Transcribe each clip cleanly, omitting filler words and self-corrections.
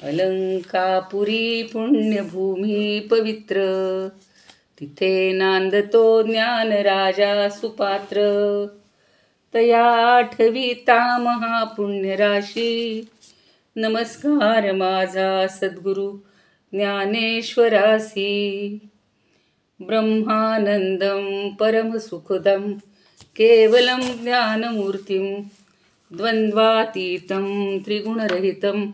अलंकापुरी पुण्यभूमी पवित्र, तिथे नांदतो ज्ञान राजा सुपात्र. तया आठविता महापुण्यराशी, नमस्कार माझा सद्गुरु ज्ञानेश्वरासी. ब्रह्मानंदं परमसुखदं केवलं ज्ञानमूर्तिं, द्वन्द्वातीतं त्रिगुणरहितं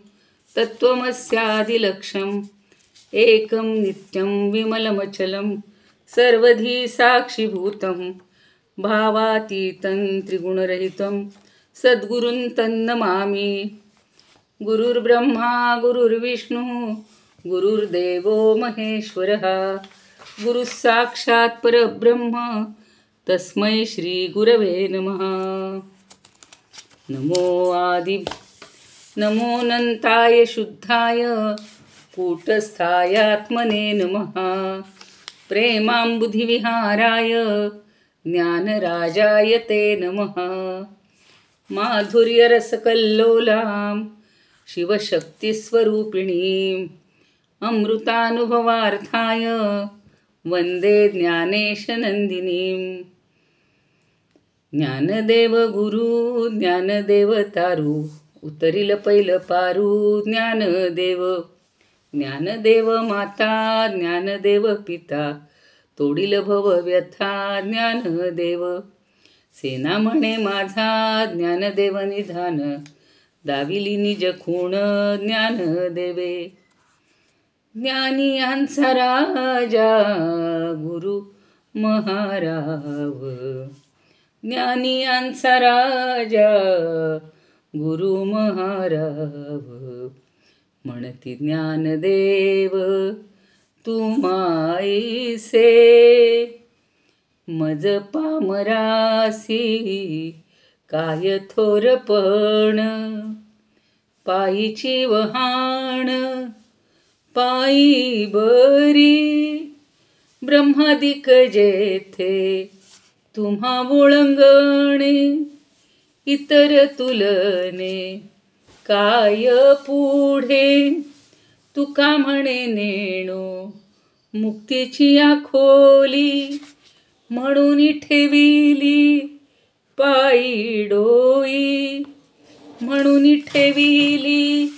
तत्त्वमस्यादिलक्ष्यम्. एकं नित्यं विमलमचलं सर्वधी साक्षिभूतं, भावातीतं त्रिगुणरहितं सद्गुरुं तन्नमामि. गुरुर्ब्रह्मा गुरुर्विष्णुः गुरुर्देवो महेश्वरः, गुरुः साक्षात् परब्रह्म तस्मै श्री गुरवे नमः. नमो अनंताय शुद्धाय कूटस्थाय आत्मने नमः. प्रेमाम्बुधिविहाराय ज्ञानराजाय ते नमः. माधुर्यरसकल्लोलां शिवशक्तिस्वरूपिणीम्, अमृतानुभवार्थाय वंदे ज्ञानेशनंदिनीम्. ज्ञानदेव गुरु ज्ञानदेव तारू, उतरिल पैल पारू ज्ञानदेव. ज्ञानदेव माता ज्ञानदेव पिता, तोडील भव व्यथा ज्ञानदेव. सेना म्हणे माझा ज्ञानदेव निधान, दाविली निज खूण ज्ञानदेवे. ज्ञानियांचा राजा गुरु महाराव, ज्ञानियांचा राजा गुरु महाराव. म्हणती ज्ञानदेव तू माईसे, मज पामरासी काय थोरपण. पायीची वहाण पायी बरी, ब्रह्मादिक जेथे तुम्हा ओळंगणे. इतर तुलने काय पुढे, तुका म्हणे नेणो मुक्तीची आखोली. म्हणून ठेविली पायी डोई, म्हणून ठेविली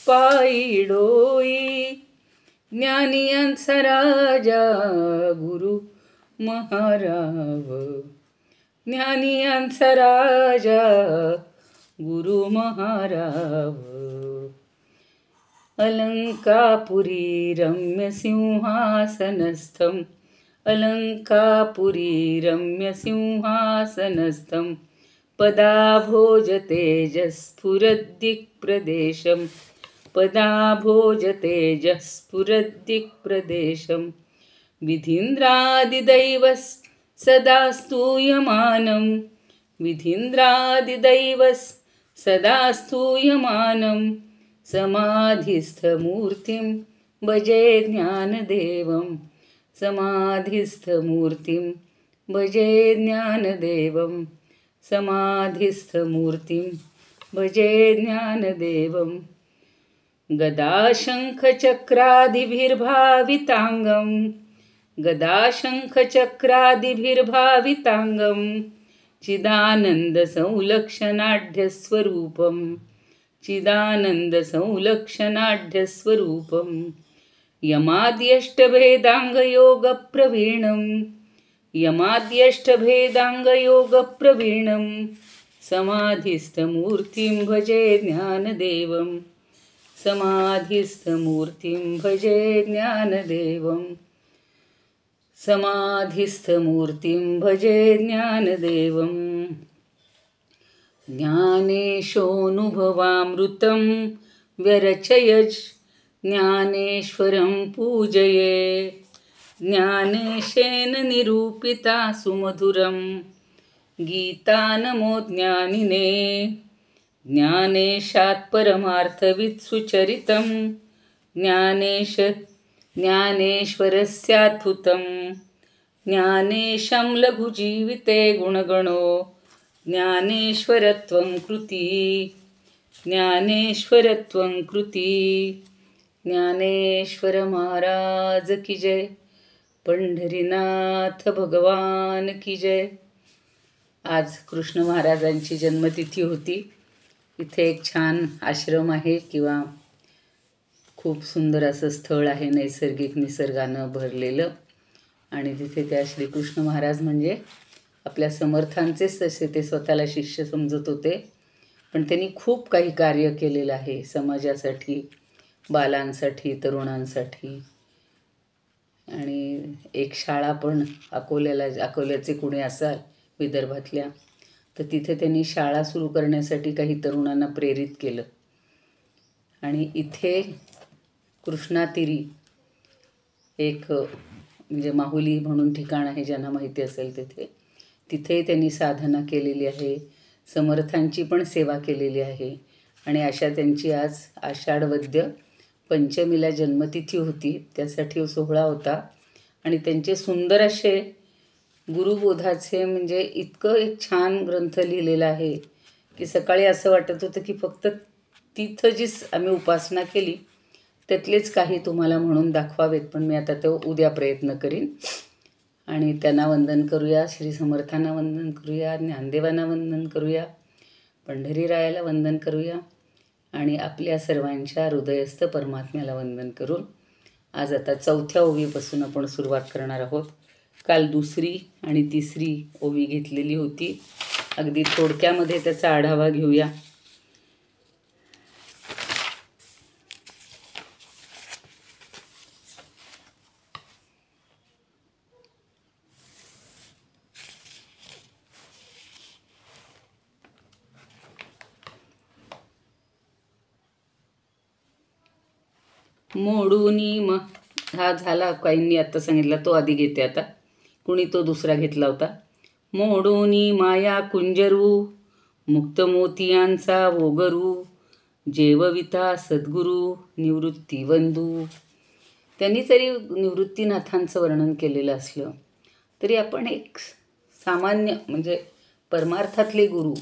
पायी डोई. ज्ञानियांचा राजा गुरु महाराव, ज्ञानियांचा राजा गुरु महाराव. अलंकापुरी रम्य सिंहासनस्थं, अलंकापुरी रम्य सिंहासनस्थं. पदाभोज तेजस्फुरद्दिक्प्रदेशं, पदाभोज तेजस्फुरद्दिक्प्रदेशं. विधीन्द्रादिदैवस् सदा स्तूयमानं, विधीन्द्रादिदैवस् सदा स्तूयमानं. समाधिस्थमूर्तिं भजे ज्ञानदेवं, समाधिस्थमूर्तिं भजे ज्ञानदेवं. समाधिस्थमूर्तिं भजे ज्ञानदेवं. गदाशङ्खचक्रादिभिर्भाविताङ्गं, गदाशङ्खचक्रादिभिर्भाविताङ्गं. चिदानन्दसंलक्षणाढ्यस्वरूपं, चिदानन्दसंलक्षणाढ्यस्वरूपं. यमाद्यष्टभेदाङ्गयोगप्रवीणं, यमाद्यष्टभेदाङ्गयोगप्रवीणं. समाधिस्थमूर्तिं भजे ज्ञानदेवं, समाधिस्थमूर्तिं भजे ज्ञानदेवं. समाधिस्थमूर्तिं भजे ज्ञानदेवं. ज्ञानेशोऽनुभवामृतं व्यरचयज्, ज्ञानेश्वरं पूजये. ज्ञानेशेन निरूपिता सुमधुरं, गीता नमो ज्ञानिने. ज्ञानेशात् परमार्थवित् सुचरितं, ज्ञानेश्वरस्याद्भुतं. ज्ञानेशं लघुजीविते गुणगणो, ज्ञानेश्वरत्वं कृती. ज्ञानेश्वरत्वं कृती. ज्ञानेश्वर महाराज की जय. पंढरीनाथ भगवान की जय. आज कृष्ण महाराजांची जन्मतिथी होती. इथे एक छान आश्रम आहे किंवा खूप सुंदर असं स्थळ आहे, नैसर्गिक निसर्गानं भरलेलं. आणि तिथे त्या श्रीकृष्ण महाराज म्हणजे आपल्या समर्थांचेच तसे ते स्वतःला शिष्य समजत होते, पण त्यांनी खूप काही कार्य केलेलं आहे समाजासाठी, बालांसाठी, तरुणांसाठी. आणि एक शाळा पण अकोल्याचे कुणी असाल विदर्भातल्या, तर तिथे त्यांनी शाळा सुरू करण्यासाठी काही तरुणांना प्रेरित केलं. आणि इथे कृष्णातीरी एक म्हणजे माहुली म्हणून ठिकाण आहे, ज्यांना माहिती असेल तिथे त्यांनी साधना केलेली आहे, समर्थांची पण सेवा केलेली आहे. आणि अशा त्यांची आज आषाढवद्य पंचमीला जन्मतिथी होती, त्यासाठी सोहळा होता. आणि त्यांचे सुंदर असे गुरुबोधाचे म्हणजे इतकं एक छान ग्रंथ लिहिलेला आहे की सकाळी असं वाटत होतं की फक्त तिथं जी आम्ही उपासना केली त्यातलेच काही तुम्हाला म्हणून दाखवावेत, पण मी आता तो उद्या प्रयत्न करीन. आणि त्यांना वंदन करूया, श्री समर्थांना वंदन करूया, ज्ञानदेवांना वंदन करूया, पंढरीरायाला वंदन करूया आणि आपल्या सर्वांच्या हृदयस्थ परमात्म्याला वंदन करून आज आता 4थ्या ओवीपासून आपण सुरुवात करणार आहोत. काल 2री आणि 3री ओवी घेतलेली होती. अगदी थोडक्यामध्ये त्याचा आढावा घेऊया. मोडूनी हा झाला, काहींनी आत्ता सांगितला, तो आधी घेते आता. कुणी तो दुसरा घेतला होता. मोडूनी माया कुंजरू, मुक्त मोतियांचा वोगरू, जेवविता सद्गुरू निवृत्तीवंदू. त्यांनी जरी निवृत्तीनाथांचं वर्णन केलेलं असलं तरी आपण एक सामान्य म्हणजे परमार्थातले गुरु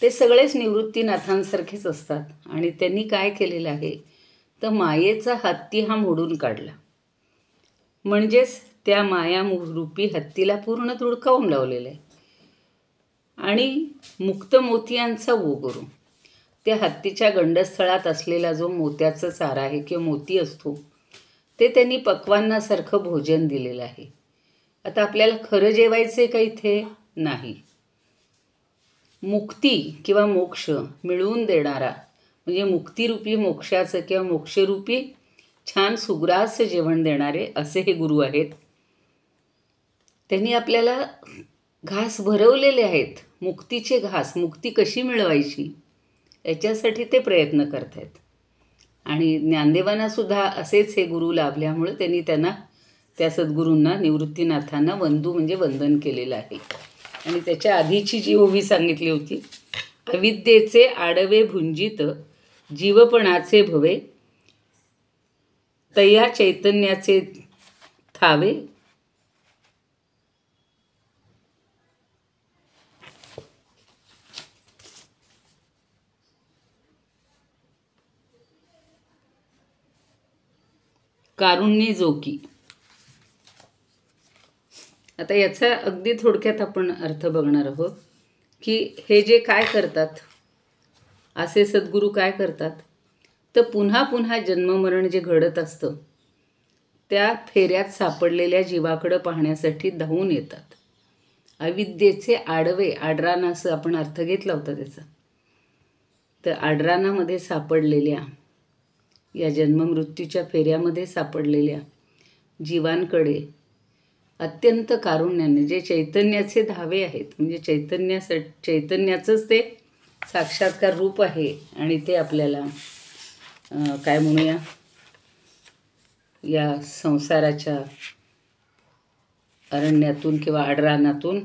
ते सगळेच निवृत्तीनाथांसारखेच असतात. आणि त्यांनी काय केलेलं आहे तर मायेचा हत्ती हा मोडून काढला, म्हणजेच त्या मायारूपी हत्तीला पूर्ण धुडकावून लावलेलं आहे. आणि मुक्त मोतियांचा वोगरू, त्या हत्तीच्या गंडस्थळात असलेला जो मोत्याचा चारा आहे किंवा मोती असतो ते त्यांनी पक्वान्नासारखं भोजन दिलेलं आहे. आता आपल्याला खरं जेवायचं आहे का इथे? नाही. मुक्ती किंवा मोक्ष मिळवून देणारा म्हणजे मुक्तिरूपी मोक्षाचं किंवा मोक्षरूपी छान सुग्रास जेवण देणारे असे हे गुरु आहेत. त्यांनी आपल्याला घास भरवलेले आहेत, मुक्तीचे घास. मुक्ती कशी मिळवायची याच्यासाठी ते प्रयत्न करत आहेत. आणि ज्ञानदेवांनासुद्धा असेच हे गुरु लाभल्यामुळे त्यांनी त्या सद्गुरूंना निवृत्तीनाथांना वंदू म्हणजे वंदन केलेलं आहे. आणि त्याच्या आधीची जी ओवी सांगितली होती, अविद्येचे आडवे भुंजित जीवपणाचे भवे, तया चैतन्याचे थावे, कारुण्य जोकी. आता याचा अगदी थोडक्यात आपण अर्थ बघणार आहोत की हे जे काय करतात, असे सद्गुरू काय करतात तर पुन्हा पुन्हा जन्ममरण जे घडत असतं त्या फेऱ्यात सापडलेल्या जीवाकडं पाहण्यासाठी धावून येतात. अविद्येचे आडवे, आडराना असं आपण अर्थ घेतला होता त्याचा, तर आडरानामध्ये सापडलेल्या या जन्ममृत्यूच्या फेऱ्यामध्ये सापडलेल्या जीवांकडे अत्यंत कारुण्याने, जे चैतन्याचे धावे आहेत म्हणजे चैतन्याचंच ते साक्षात्कार रूप आहे. आणि ते आपल्याला काय म्हणूया, या संसाराच्या अरण्यातून किंवा आडरानातून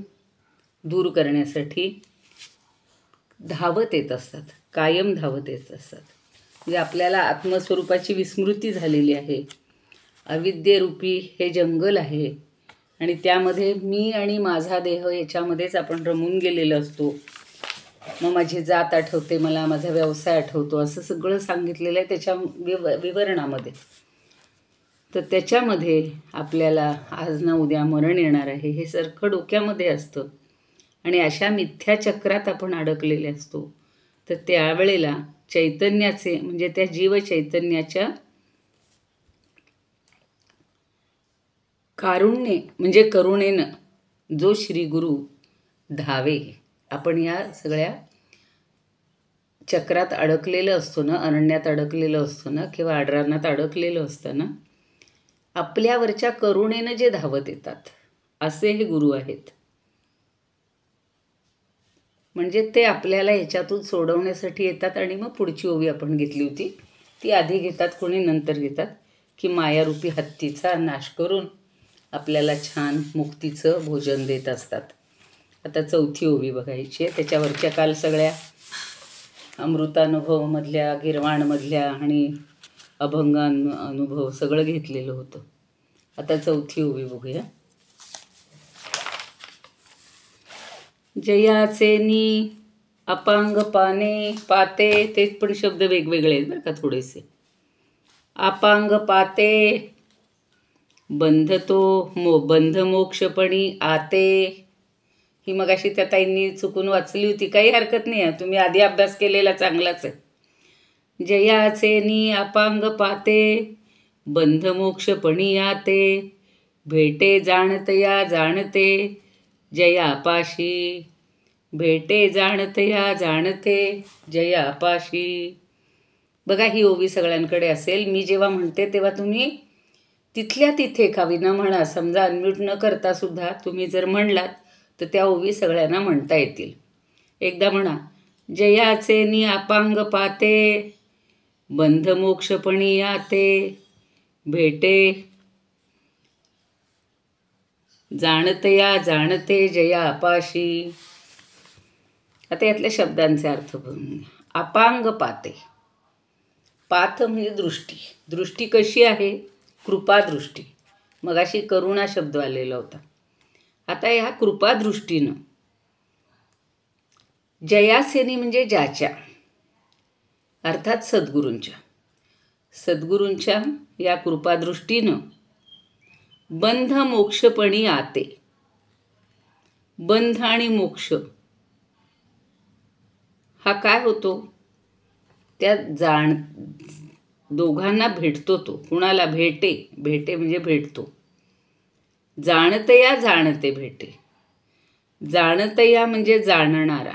दूर करण्यासाठी धावत येत असतात, कायम धावत येत असतात. म्हणजे आपल्याला आत्मस्वरूपाची विस्मृती झालेली आहे. अविद्येरूपी हे जंगल आहे आणि त्यामध्ये मी आणि माझा देह याच्यामध्येच आपण रमून गेलेलो असतो. मग माझी जात आठवते, मला माझा व्यवसाय आठवतो, असं सगळं सांगितलेलं आहे त्याच्या विवरणामध्ये. तर त्याच्यामध्ये आपल्याला आज ना उद्या मरण येणार आहे हे सारखं डोक्यामध्ये असतं आणि अशा मिथ्या चक्रात आपण अडकलेले असतो. तर त्यावेळेला चैतन्याचे म्हणजे त्या जीव चैतन्याच्या कारुण्य म्हणजे करुणेनं जो श्री गुरु धावे, आपण या सगळ्या चक्रात अडकलेलं असतो ना, अरण्यात अडकलेलं असतो ना किंवा आडरानात अडकलेलं असतं ना, आपल्यावरच्या करुणेनं जे धावत येतात असे हे गुरु आहेत. म्हणजे ते आपल्याला याच्यातून सोडवण्यासाठी येतात. आणि मग पुढची ओवी आपण घेतली होती ती आधी घेतात, कोणी नंतर घेतात, की मायारूपी हत्तीचा नाश करून आपल्याला छान मुक्तीचं भोजन देत असतात. आता चौथी ओवी बघायची आहे. त्याच्यावरच्या काल सगळ्या अमृतानुभवमधल्या, गिरवाणमधल्या आणि अभंग अनुभव सगळं घेतलेलं होतं. आता चौथी ओवी बघूया. जयाचे नी अपांग पाने पाते, ते पण शब्द वेगवेगळे आहेत बरं का थोडेसे. अपांग पाते बंध तो बंध मोक्षपणी आते. ही मगाशी त्या ताईंनी चुकून वाचली होती, काही हरकत नाही आहे, तुम्ही आधी अभ्यास केलेला चांगलाच आहे. जयाचे नी अपांग पाते बंध मोक्षपणी आते, भेटे जाणतया जाणते जयापाशी, भेटे जाणतया जाणते जयापाशी. बघा ही ओवी सगळ्यांकडे असेल. मी जेव्हा म्हणते तेव्हा तुम्ही तिथल्या तिथे का विना म्हणा, समजा अनम्यूट न करता सुद्धा तुम्ही जर म्हणलात तर त्या ओवी सगळ्यांना म्हणता येतील. एकदा म्हणा. जयाचे नी अपांग पाते बंध मोक्षपणी आते, भेटे जाणतया जाणते जयापाशी. आता यातल्या शब्दांचे अर्थ बघून. अपांग पाते, पाथ म्हणजे दृष्टी. दृष्टी कशी आहे? कृपादृष्टी. मगाशी करुणा शब्द आलेला होता. आता ह्या कृपादृष्टीनं, जयासेनी म्हणजे ज्याच्या, अर्थात सद्गुरूंच्या, सद्गुरूंच्या या कृपादृष्टीनं बंध मोक्षपणी आते. बंध आणि मोक्ष हा काय होतो? त्या दोघांना भेटतो तो. कुणाला? भेटे. भेटे म्हणजे भेटतो. जाणतया जाणते भेटे. जाणतया म्हणजे जाणणारा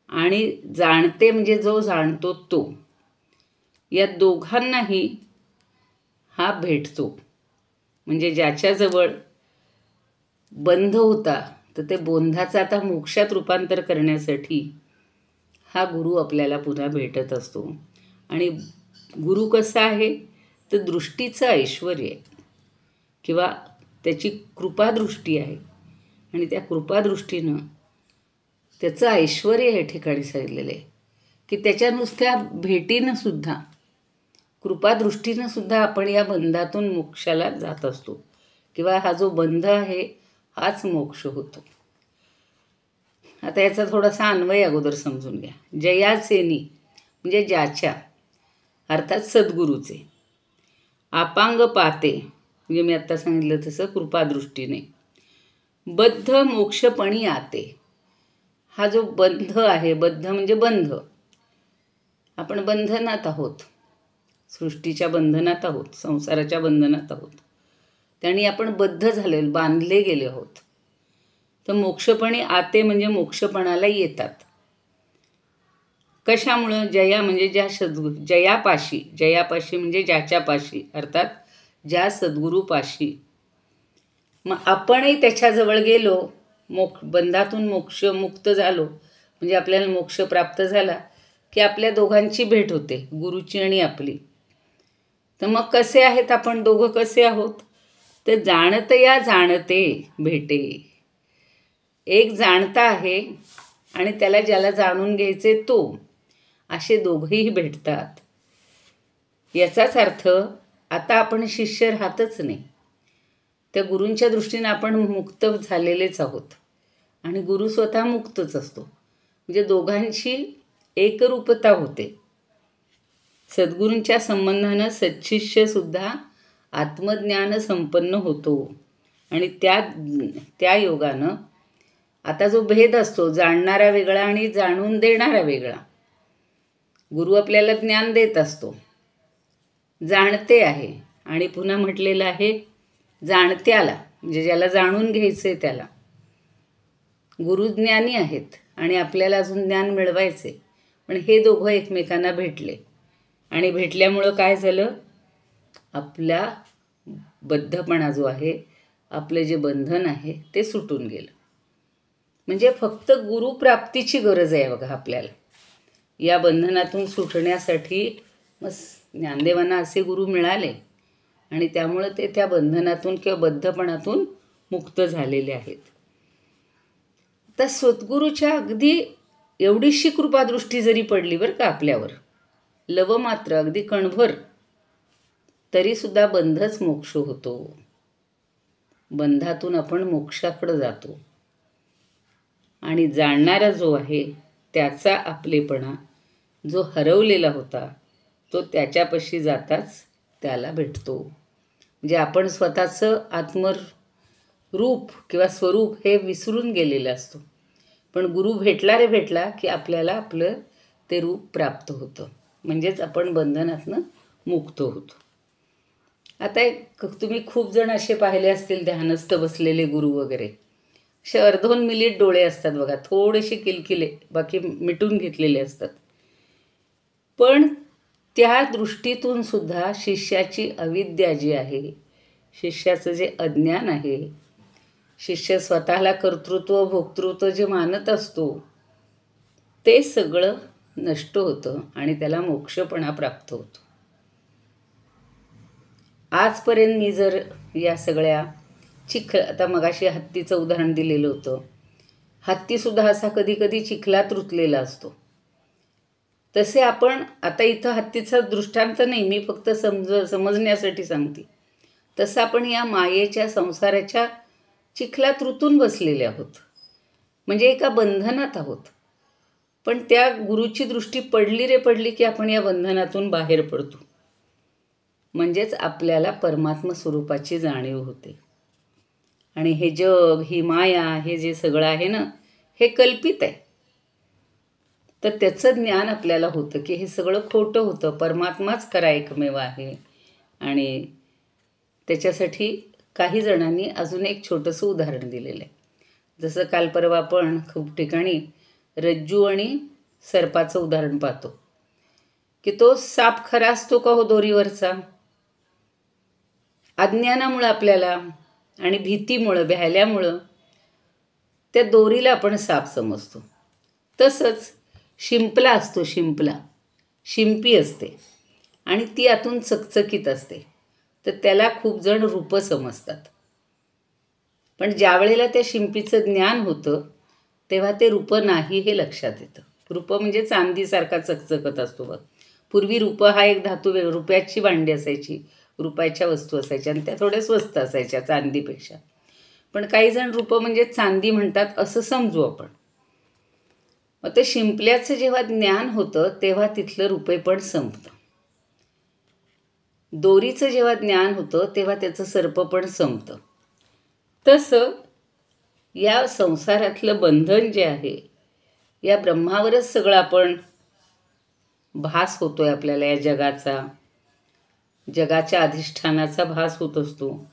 आणि जाणते म्हणजे जो जाणतो तो. या दोघांनाही हा भेटतो. म्हणजे ज्याच्याजवळ बंध होता तर ते बंधाचं आता मोक्षात रूपांतर करण्यासाठी हा गुरु आपल्याला पुन्हा भेटत असतो. आणि गुरु कसा आहे? तर दृष्टीचं ऐश्वर आहे किंवा त्याची कृपादृष्टी आहे. आणि त्या कृपादृष्टीनं त्याचं ऐश्वर या ठिकाणी सांगितलेलं आहे की त्याच्या नुसत्या भेटीनं सुद्धा, कृपादृष्टीनं सुद्धा आपण या बंधातून मोक्षाला जात असतो किंवा हा जो बंध आहे हाच मोक्ष होतो. आता याचा थोडासा अन्वय अगोदर समजून घ्या. जयासेनी म्हणजे ज्याच्या, अर्थात सद्गुरूचे. अपांग पाते म्हणजे मी आत्ता सांगितलं तसं कृपादृष्टीने. बद्ध मोक्षपणी आते, हा जो बंध आहे, बद्ध म्हणजे बंध, आपण बंधनात आहोत, सृष्टीच्या बंधनात आहोत, संसाराच्या बंधनात आहोत, त्याने आपण बद्ध झालेलो, बांधले गेले आहोत. तर मोक्षपणी आते म्हणजे मोक्षपणाला येतात. कशामुळं? जया म्हणजे ज्या जयापाशी. जयापाशी म्हणजे ज्याच्यापाशी, अर्थात ज्या सद्गुरूपाशी. मग आपणही त्याच्याजवळ गेलो, बंधातून मोक्ष मुक्त झालो म्हणजे आपल्याला मोक्ष प्राप्त झाला की आपल्या दोघांची भेट होते, गुरुची आणि आपली. तर मग कसे आहेत आपण दोघं? कसे आहोत? तर जाणतया जाणते भेटे. एक जाणता आहे आणि त्याला ज्याला जाणून घ्यायचे तो, असे दोघंही भेटतात. याचाच अर्थ आता आपण शिष्य राहतच नाही, त्या गुरूंच्या दृष्टीने आपण मुक्त झालेलेच आहोत आणि गुरु स्वतः मुक्तच असतो. म्हणजे दोघांची एकरूपता होते. सद्गुरूंच्या संबंधानं सच्शिष्यसुद्धा आत्मज्ञान संपन्न होतो. आणि त्या योगानं आता जो भेद असतो, जाणणारा वेगळा आणि जाणून देणारा वेगळा. गुरु आपल्याला ज्ञान देत असतो, जाणते आहे. आणि पुन्हा म्हटलेलं आहे जाणत्याला, म्हणजे ज्याला जाणून घ्यायचं आहे त्याला. गुरु ज्ञानी आहेत आणि आपल्याला अजून ज्ञान मिळवायचे. पण हे दोघं एकमेकांना भेटले आणि भेटल्यामुळं काय झालं, आपला बद्धपणा जो आहे, आपलं जे बंधन आहे ते सुटून गेलं. म्हणजे फक्त गुरुप्राप्तीची गरज आहे बघा आपल्याला. या बंधनातून सुटण्यासाठी मग ज्ञानदेवांना असे गुरु मिळाले आणि त्यामुळं ते त्या बंधनातून किंवा बद्धपणातून मुक्त झालेले आहेत. तर सद्गुरूच्या अगदी एवढीशी कृपादृष्टी जरी पडली बरं का आपल्यावर, लवमात्र अगदी कणभर, तरीसुद्धा बंधच मोक्ष होतो. बंधातून आपण मोक्षाकडे जातो. आणि जाणणारा जो आहे त्याचा आपलेपणा जो हरवलेला होता तो त्याच्यापाशी जाताच त्याला भेटतो. म्हणजे आपण स्वतःचं आत्मरूप किंवा स्वरूप हे विसरून गेलेलं असतो. पण गुरु भेटला रे भेटला की आपल्याला आपलं ते रूप प्राप्त होतं. म्हणजेच आपण बंधनातनं मुक्त होतो. आता तुम्ही खूप जण असे पाहिले असतील ध्यानस्थ बसलेले गुरु वगैरे, असे अर्धोन मिलिट डोळे असतात बघा, थोडेसे किलकिले, बाकी मिटून घेतलेले असतात. पण त्या दृष्टीतून सुद्धा शिष्याची अविद्या जी आहे, शिष्याचं जे अज्ञान आहे, शिष्य स्वतःला कर्तृत्व भोक्तृत्व जे मानत असतो ते सगळं नष्ट होतं आणि त्याला मोक्षपणा प्राप्त होतो. आजपर्यंत मी जर या सगळ्या आता मगाशी हत्तीचं उदाहरण दिलेलं होतं. हत्तीसुद्धा असा कधी कधी चिखलात रुतलेला असतो. तसे आपण आता इथं हत्तीचा दृष्टांत नाही, मी फक्त समजण्यासाठी सांगते. तसं आपण या मायेच्या संसाराच्या चिखलात रुतून बसलेले आहोत. म्हणजे एका बंधनात आहोत. पण त्या गुरुची दृष्टी पडली रे पडली की आपण या बंधनातून बाहेर पडतो. म्हणजेच आपल्याला परमात्म स्वरूपाची जाणीव होते. आणि हे जग, ही माया, हे जे सगळं आहे ना, हे कल्पित आहे. तर त्याचं ज्ञान आपल्याला होतं की हे सगळं खोटं होतं, परमात्माच खरा एकमेव आहे. आणि त्याच्यासाठी काही जणांनी अजून एक छोटंसं उदाहरण दिलेलं आहे. जसं काल परवा आपण खूप ठिकाणी रज्जू आणि सर्पाचं उदाहरण पाहतो की तो साप खरा असतो का हो दोरीवरचा? अज्ञानामुळं आपल्याला आणि भीतीमुळं, भ्याल्यामुळं त्या दोरीला आपण साप समजतो. तसंच शिंपला असतो, शिंपी असते आणि ती आतून चकचकीत असते. तर त्याला खूप जण रूप समजतात. पण ज्या वेळेला त्या शिंपीचं ज्ञान होतं तेव्हा ते रूप नाही हे लक्षात येतं. रूप म्हणजे चांदीसारखा चकचकत असतो बघ. पूर्वी रूप हा एक धातू, रुपयाची भांडी असायची, रुपयाच्या वस्तू असायच्या आणि त्या थोड्या स्वस्त असायच्या चांदीपेक्षा. पण काही जण रूप म्हणजे चांदी म्हणतात असं समजू आपण. मग ते शिंपल्याचं जेव्हा ज्ञान होतं तेव्हा तिथलं रुपये पण संपतं. दोरीचं जेव्हा ज्ञान होतं तेव्हा त्याचं सर्प पण संपतं. तसं या संसारातलं बंधन जे आहे, या ब्रह्मावरच सगळं आपण भास होतोय आपल्याला. या जगाच्या अधिष्ठानाचा भास होत असतो.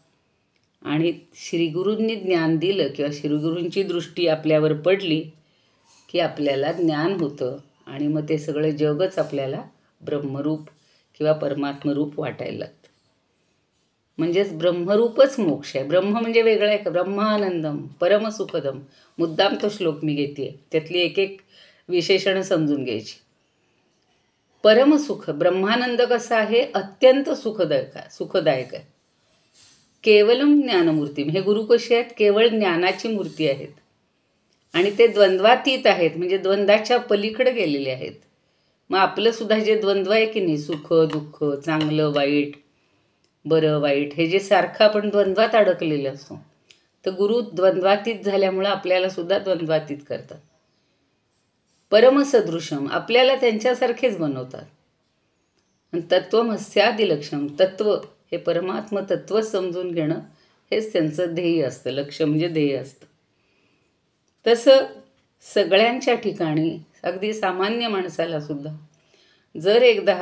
आणि श्रीगुरूंनी ज्ञान दिलं किंवा श्रीगुरूंची दृष्टी आपल्यावर पडली की आपल्याला ज्ञान होतं आणि मग ते सगळं जगच आपल्याला ब्रह्मरूप किंवा परमात्मरूप वाटायला लागतं. म्हणजेच ब्रह्मरूपच मोक्ष आहे. ब्रह्म म्हणजे वेगळं आहे का? ब्रह्मानंदम परमसुखदम. मुद्दाम तो श्लोक मी घेते, त्यातली एक एक विशेषणं समजून घ्यायची. परमसुख, ब्रह्मानंद कसा आहे? अत्यंत सुखदायक आहे. केवलम ज्ञानमूर्ती, हे गुरु कसे आहेत? केवळ ज्ञानाची मूर्ती आहेत. आणि ते द्वंद्वातीत आहेत, म्हणजे द्वंद्वाच्या पलीकडे गेलेले आहेत. मग आपलं सुद्धा जे द्वंद्व आहे की नाही, सुख दुःख, चांगलं वाईट, बरं वाईट, हे जे सारखं आपण द्वंद्वात अडकलेलं असतो, तर गुरु द्वंद्वातीत झाल्यामुळं आपल्याला सुद्धा द्वंद्वातीत करतात. परमसदृशम, आपल्याला त्यांच्यासारखेच बनवतात. आणि तत्त्वमस्यादिलक्ष्यम, तत्त्व हे परमात्म तत्त्व समजून घेणं हेच त्यांचं ध्येय असतं. लक्ष्य म्हणजे ध्येय असतं. तसं सगळ्यांच्या ठिकाणी, अगदी सामान्य माणसाला सुद्धा जर एकदा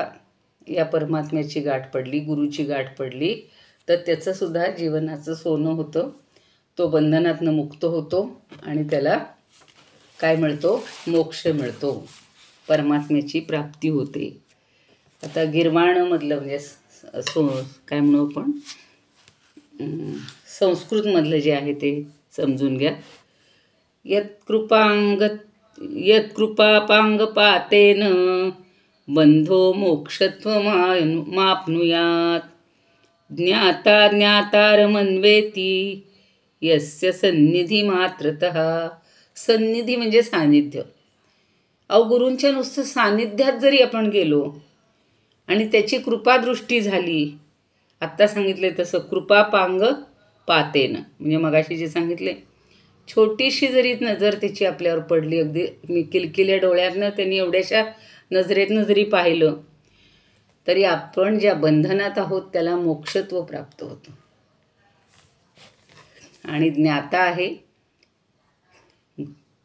या परमात्म्याची गाठ पडली, गुरुची गाठ पडली, तर त्याचंसुद्धा जीवनाचं सोनं होतं. तो बंधनातनं मुक्त होतो आणि त्याला काय मिळतो? मोक्ष मिळतो, परमात्म्याची प्राप्ती होते. आता गिरवाणमधलं म्हणजे काय म्हणू आपण, संस्कृतमधलं जे आहे ते समजून घ्या. यत्कृपापांगपातेन बंधो मोक्षत्वमाप्नुयात् ज्ञाता ज्ञातारमन्वेती यस्य सन्निधी मात्रतः. सन्निधी म्हणजे सानिध्य. गुरूंच्या नुसतं सानिध्यात जरी आपण गेलो आणि त्याची कृपादृष्टी झाली, आत्ता सांगितले तसं कृपापांग पातेन, म्हणजे मगाशी जे सांगितले, छोटीशी जरी नजर त्याची आपल्यावर पडली, अगदी मी किलकिल्या डोळ्यातनं त्यांनी एवढ्याशा नजरेतनं जरी पाहिलं, तरी आपण ज्या बंधनात आहोत त्याला मोक्षत्व प्राप्त होतं. आणि ज्ञाता आहे,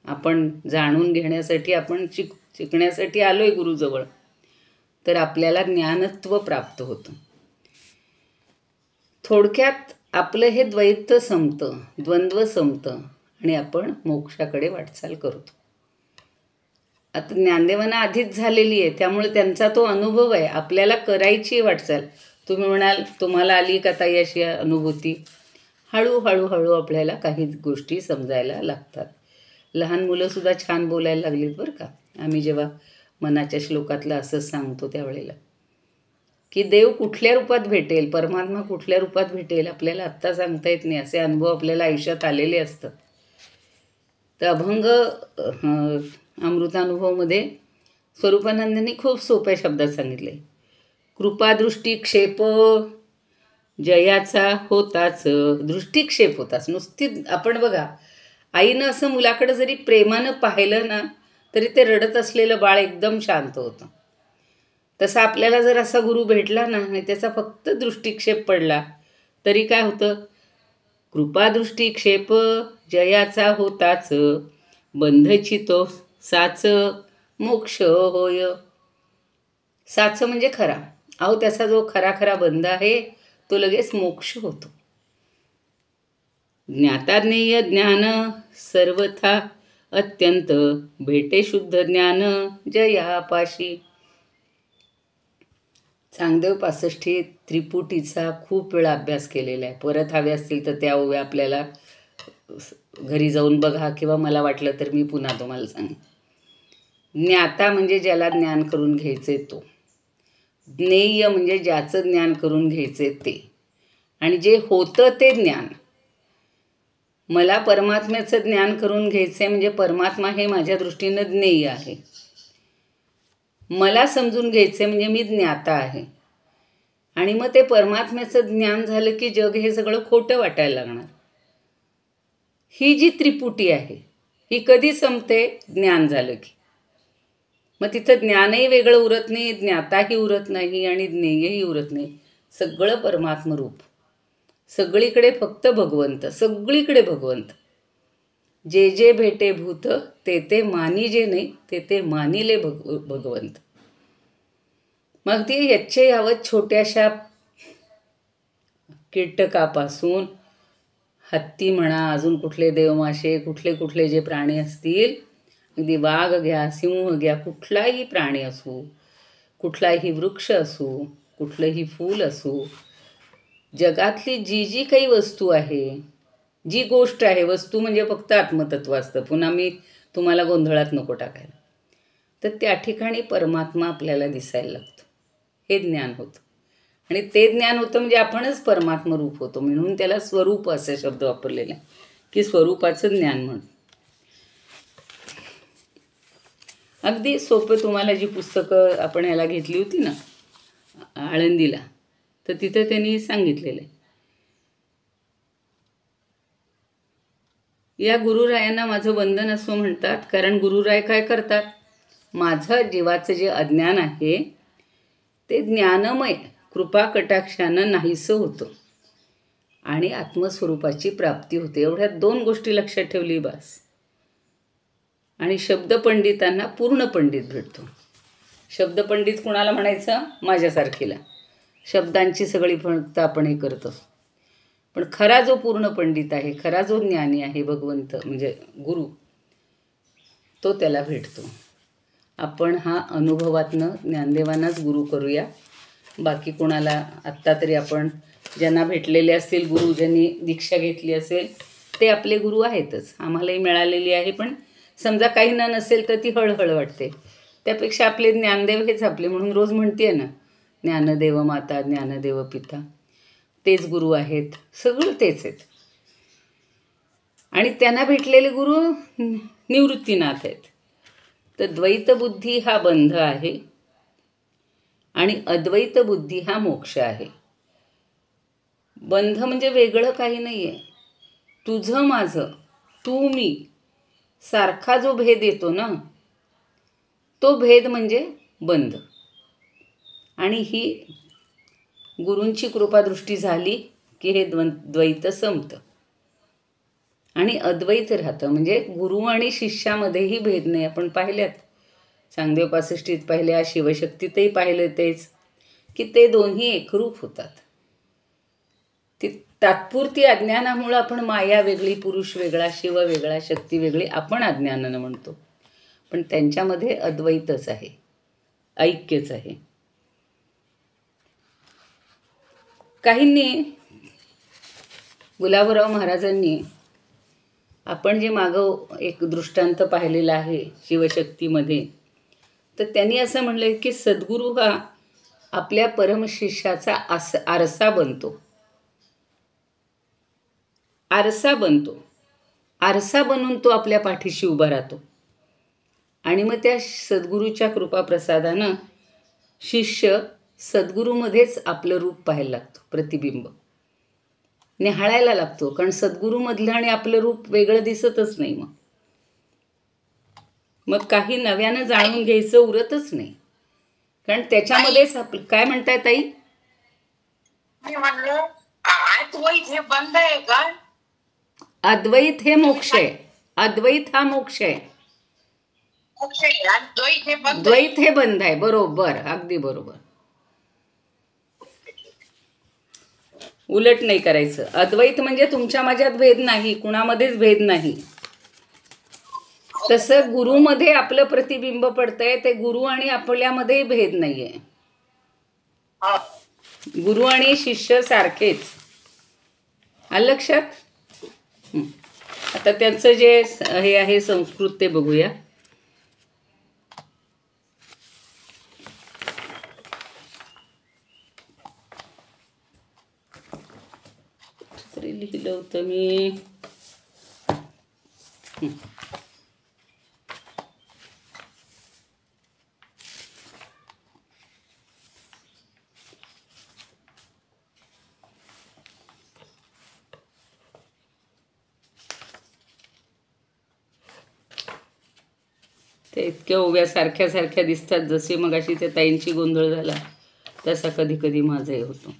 आपण जाणून घेण्यासाठी, आपण शिकण्यासाठी आलोय गुरुजवळ, तर आपल्याला ज्ञानत्व प्राप्त होतं. थोडक्यात आपलं हे द्वैत संपतं, द्वंद्व संपतं आणि आपण मोक्षाकडे वाटचाल करतो. आता ज्ञानदेवांना आधीच झालेली आहे, त्यामुळे त्यांचा तो अनुभव आहे. आपल्याला करायची वाटचाल. तुम्ही म्हणाल तुम्हाला आली का ताई अशी अनुभूती? हळूहळू आपल्याला काही गोष्टी समजायला लागतात. लहान मुलंसुद्धा छान बोलायला लागलीत बरं का. आम्ही जेव्हा मनाच्या श्लोकातलं असंच सांगतो त्यावेळेला, की देव कुठल्या रूपात भेटेल, परमात्मा कुठल्या रूपात भेटेल, आपल्याला आत्ता सांगता येत नाही. असे अनुभव आपल्याला आयुष्यात आलेले असतात. तर अभंग अमृतानुभवमध्ये स्वरूपानंदांनी खूप सोप्या शब्दात सांगितले. कृपादृष्टिक्षेप जयाचा होताच. दृष्टिक्षेप होताच. नुसती आपण बघा, आईनं असं मुलाकडं जरी प्रेमानं पाहिलं ना, तरी ते रडत असलेलं बाळ एकदम शांत होतं. तसा आपल्याला जर असा गुरु भेटला ना आणि त्याचा फक्त दृष्टिक्षेप पडला, तरी काय होतं? कृपादृष्टिक्षेप जयाचा होताच, बंधचितो साच मोक्ष होय. साच म्हणजे खरा. त्याचा जो खरा बंध आहे तो लगेच मोक्ष होतो. ज्ञाताज्ञेय ज्ञान सर्वथा अत्यंत, भेटे शुद्ध ज्ञान जयापाशी. चांगदेव 65 त्रिपुटीचा खूप वेळा अभ्यास केलेला आहे. परत हवे असतील तर त्या ओव्या आपल्याला घरी जाऊन बघा, किंवा मला वाटलं तर मी पुन्हा तुम्हाला सांगेन. ज्ञाता म्हणजे ज्याला ज्ञान करून घ्यायचे तो. ज्ञेय म्हणजे ज्याचं ज्ञान करून घ्यायचे ते. आणि जे होतं ते ज्ञान. मला परमात्म्याचं ज्ञान करून घ्यायचं म्हणजे परमात्मा हे माझ्या दृष्टीनं ज्ञेय आहे. मला समजून घ्यायचं म्हणजे मी ज्ञाता आहे. आणि मग ते परमात्म्याचं ज्ञान झालं की जग हे सगळं खोटं वाटायला लागणार. ही जी त्रिपुटी आहे ही कधी संपते? ज्ञान झालं की. मग तिथं ज्ञानही वेगळं उरत नाही, ज्ञाताही उरत नाही आणि ज्ञेयही उरत नाही. सगळं परमात्मरूप. सगळीकडे फक्त भगवंत, सगळीकडे भगवंत. जे जे भेटे भूत ते ते मानी, जे नाही ते ते मानिले भगवंत. मग ती याचे यावत छोट्याशा कीटकापासून हत्ती म्हणा, अजून कुठले देवमाशे, कुठले जे प्राणी असतील, अगदी वाघ घ्या, सिंह घ्या, कुठलाही प्राणी असू, कुठलाही वृक्ष असू, कुठलंही फूल असू, जगातली जी काही वस्तू आहे, जी गोष्ट आहे, वस्तू म्हणजे फक्त आत्मतत्व असतं. पुन्हा मी तुम्हाला गोंधळात नको टाकायला. तर त्या ठिकाणी परमात्मा आपल्याला दिसायला लागतो. हे ज्ञान होतं. आणि ते ज्ञान होतं म्हणजे आपणच परमात्म रूप होतो. म्हणून त्याला स्वरूप असे शब्द वापरलेले आहे, की स्वरूपाचं ज्ञान म्हणून. अगदी सोपं. तुम्हाला जी पुस्तकं आपण ह्याला घेतली होती ना आळंदीला, तर तिथं त्यांनी सांगितलेलं आहे, या गुरुरायांना माझं वंदन असं म्हणतात. कारण गुरुराय काय करतात? माझं जीवाचं जे अज्ञान आहे ते ज्ञानमय कृपा कटाक्षानं नाहीसं होतं आणि आत्मस्वरूपाची प्राप्ती होते. एवढ्या 2 गोष्टी लक्षात ठेवली बास. आणि शब्दपंडितांना पूर्ण पंडित भेटतो. शब्दपंडित कुणाला म्हणायचं? माझ्यासारखीला. शब्दांची सगळी फक्त आपण हे करतो. पण खरा जो पूर्ण पंडित आहे, खरा जो ज्ञानी आहे, भगवंत म्हणजे गुरु, तो त्याला भेटतो. आपण हा अनुभवातनं ज्ञानदेवांनाच गुरु करूया. बाकी कोणाला आत्ता तरी आपण ज्यांना भेटलेले असतील गुरु, ज्यांनी दीक्षा घेतली असेल ते आपले गुरु आहेतच. आम्हालाही मिळालेली आहे. पण समजा काही ना नसेल तर ती हळहळ वाटते. त्यापेक्षा आपले ज्ञानदेव हेच आपले, म्हणून रोज म्हणते ना, ज्ञानदेव माता, ज्ञानदेव पिता, तेच गुरु आहेत. सगळं तेच आहेत. आणि त्यांना भेटलेले गुरु निवृत्तीनाथ आहेत. तर द्वैत बुद्धी हा बंध आहे आणि अद्वैत बुद्धी हा मोक्ष आहे. बंध म्हणजे वेगळं काही नाही आहे. तुझं माझं, तू मी सारखा जो भेद येतो ना, तो भेद म्हणजे बंध. आणि ही गुरूंची कृपादृष्टी झाली की हे द्वैत संपतं आणि अद्वैत राहतं. म्हणजे गुरु आणि शिष्यामध्येही भेद नाही. आपण पाहिल्यात, चांगदेव पासष्टीत पाहिल्या, शिवशक्तीतही पाहिलं तेच, की ते दोन्ही एकरूप होतात. ती तात्पुरती अज्ञानामुळं आपण माया वेगळी, पुरुष वेगळा, शिव वेगळा, शक्ती वेगळी आपण अज्ञानानं म्हणतो. पण त्यांच्यामध्ये अद्वैतच आहे, ऐक्यच आहे. काहींनी, गुलाबराव महाराजांनी, आपण जे मागं एक दृष्टांत पाहिलेला आहे शिवशक्तीमध्ये, तर त्यांनी असं म्हणलं की सद्गुरू हा आपल्या परमशिष्याचा आरसा बनतो. आरसा बनतो. आरसा बनून तो आपल्या पाठीशी उभा राहतो. आणि मग त्या सद्गुरूच्या कृपाप्रसादानं शिष्य सद्गुरूमध्येच आपलं रूप पाहायला लागतो, प्रतिबिंब निहाळायला लागतो. कारण सद्गुरूमधलं आणि आपलं रूप वेगळं दिसतच नाही. मग काही नव्यानं जाणून घ्यायचं उरतच नाही. कारण त्याच्यामध्येच आपलं, काय म्हणताय ताई? मी म्हणलं अद्वैत हे बंध आहे का? अद्वैत हे मोक्ष आहे. अद्वैत हा मोक्ष आहे. द्वैत हे बंध आहे. बरोबर, अगदी बरोबर. उलट नाही करायचं. अद्वैत म्हणजे तुमच्या माझ्यात भेद नाही, कुणामध्येच भेद नाही. तसं गुरुमध्ये आपलं प्रतिबिंब पडतंय, ते गुरु आणि आपल्यामध्ये भेद नाहीये. गुरु आणि शिष्य सारखेच. आलं लक्षात? आता त्यांचं जे हे आहे संस्कृत ते बघूया. तरी लिहिलं होतं मी. ते इतक्या ओव्या सारख्या सारख्या दिसतात, जसे मगाशी त्या ताईंची गोंधळ झाला तसा कधी कधी माझाही होतो.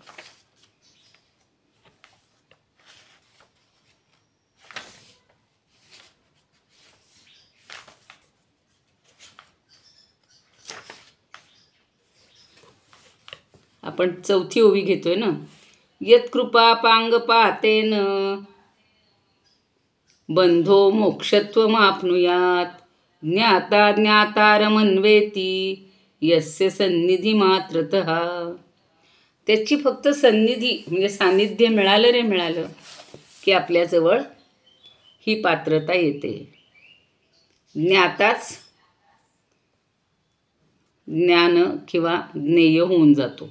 आपण चौथी ओवी घेतोय ना. यत्कृपा पांग पातेन बंधो मोक्षत्वमाप्नुयात ज्ञाता ज्ञातारमन्वेती यस्य सन्निधी मात्रतः. त्याची फक्त सन्निधी म्हणजे सान्निध्य मिळालं रे मिळालं की आपल्याजवळ ही पात्रता येते. ज्ञाताच ज्ञान किंवा ज्ञेय होऊन जातो.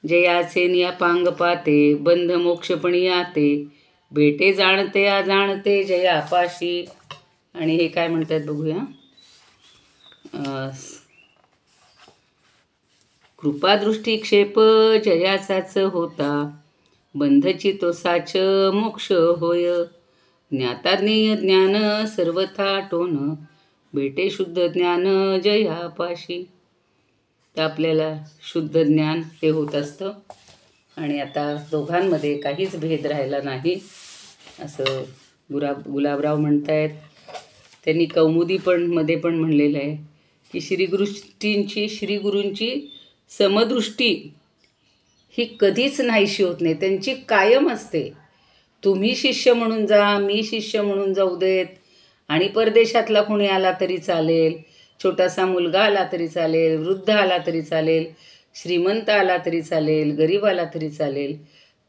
जयाचे नियापांग पाते बंध मोक्षपणी आते भेटे जाणते अजाणते जयापाशी. आणि हे काय म्हणतात बघूया. कृपादृष्टी क्षेप जयाचाच होता बंधची तो साच मोक्ष होय. ज्ञाता ज्ञेय ज्ञान सर्वथा टोन भेटे शुद्ध ज्ञान जयापाशी. तर आपल्याला शुद्ध ज्ञान हे होत असतं. आणि आता दोघांमध्ये काहीच भेद राहिला नाही असं गुलाबराव म्हणतायत. त्यांनी कौमुदी मध्ये पण म्हणलेलं आहे की श्रीगुरूंची समदृष्टी ही कधीच नाहीशी होत नाही, त्यांची कायम असते. तुम्ही शिष्य म्हणून जा, मी शिष्य म्हणून जाऊ देत, आणि परदेशातला कोणी आला तरी चालेल, छोटासा मुलगा आला तरी चालेल, वृद्ध आला तरी चालेल, श्रीमंत आला तरी चालेल, गरीब आला तरी चालेल,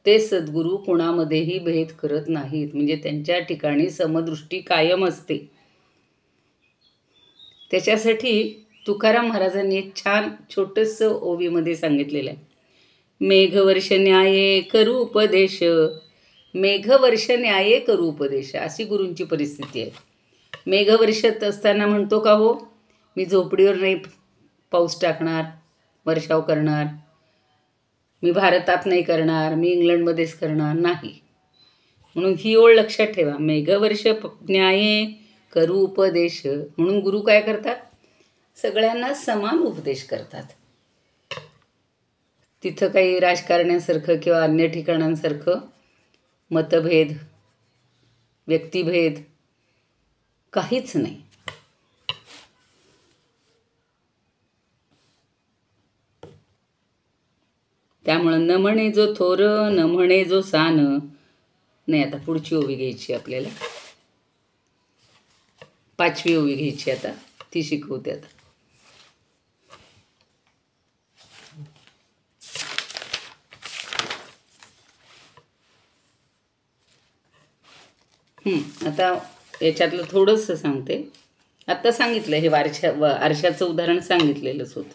ते सद्गुरू कोणामध्येही भेद करत नाहीत. म्हणजे त्यांच्या ठिकाणी समदृष्टी कायम असते. त्याच्यासाठी तुकाराम महाराजांनी एक छान छोटंसं ओवीमध्ये सांगितलेलं आहे. मेघवर्ष न्याये करू उपदेश, मेघवर्ष न्याये करू उपदेश, अशी गुरूंची परिस्थिती आहे. मेघवर्षात असताना म्हणतो का हो, मी झोपडीवर नाही पाऊस टाकणार, वर्षाव करणार, मी भारतात नाही करणार, मी इंग्लंडमध्येच करणार नाही. म्हणून ही ओळ लक्षात ठेवा. मेघवर्ष न्याये करू उपदेश. म्हणून गुरु काय करतात, सगळ्यांना समान उपदेश करतात. तिथं काही राजकारण्यासारखं किंवा अन्य ठिकाणांसारखं मतभेद, व्यक्तिभेद काहीच नाही. त्यामुळं न म्हणे जो थोर, न म्हणे जो सान. नाही, आता पुढची ओवी घ्यायची आपल्याला, 5वी ओवी घ्यायची आता, ती शिकवते आता. आता याच्यातलं थोडंसं सांगते. आत्ता सांगितलं हे आरशाचं उदाहरण सांगितलेलंच होतं.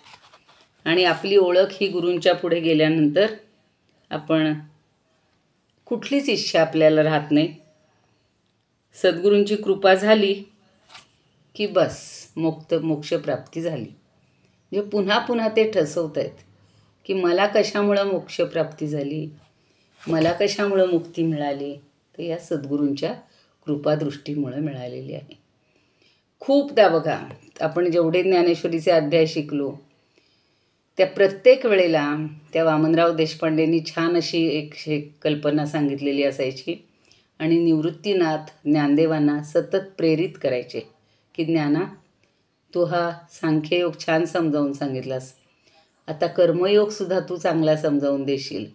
आणि आपली ओळख ही गुरूंच्या पुढे गेल्यानंतर आपण कुठलीच इच्छा आपल्याला राहत नाही. सद्गुरूंची कृपा झाली की बस मोक्षप्राप्ती झाली. म्हणजे पुन्हा पुन्हा ते ठसवत आहेत की मला कशामुळं मोक्षप्राप्ती झाली, मला कशामुळं मुक्ती मिळाली, तर या सद्गुरूंच्या कृपादृष्टीमुळं मिळालेली आहे. खूपदा बघा, आपण जेवढे ज्ञानेश्वरीचे अध्याय शिकलो त्या प्रत्येक वेळेला त्या वामनराव देशपांडेंनी छान अशी एक कल्पना सांगितलेली असायची. आणि निवृत्तीनाथ ज्ञानदेवांना सतत प्रेरित करायचे की ज्ञाना, तू हा सांख्ययोग छान समजावून सांगितलास, आता कर्मयोगसुद्धा तू चांगला समजावून देशील.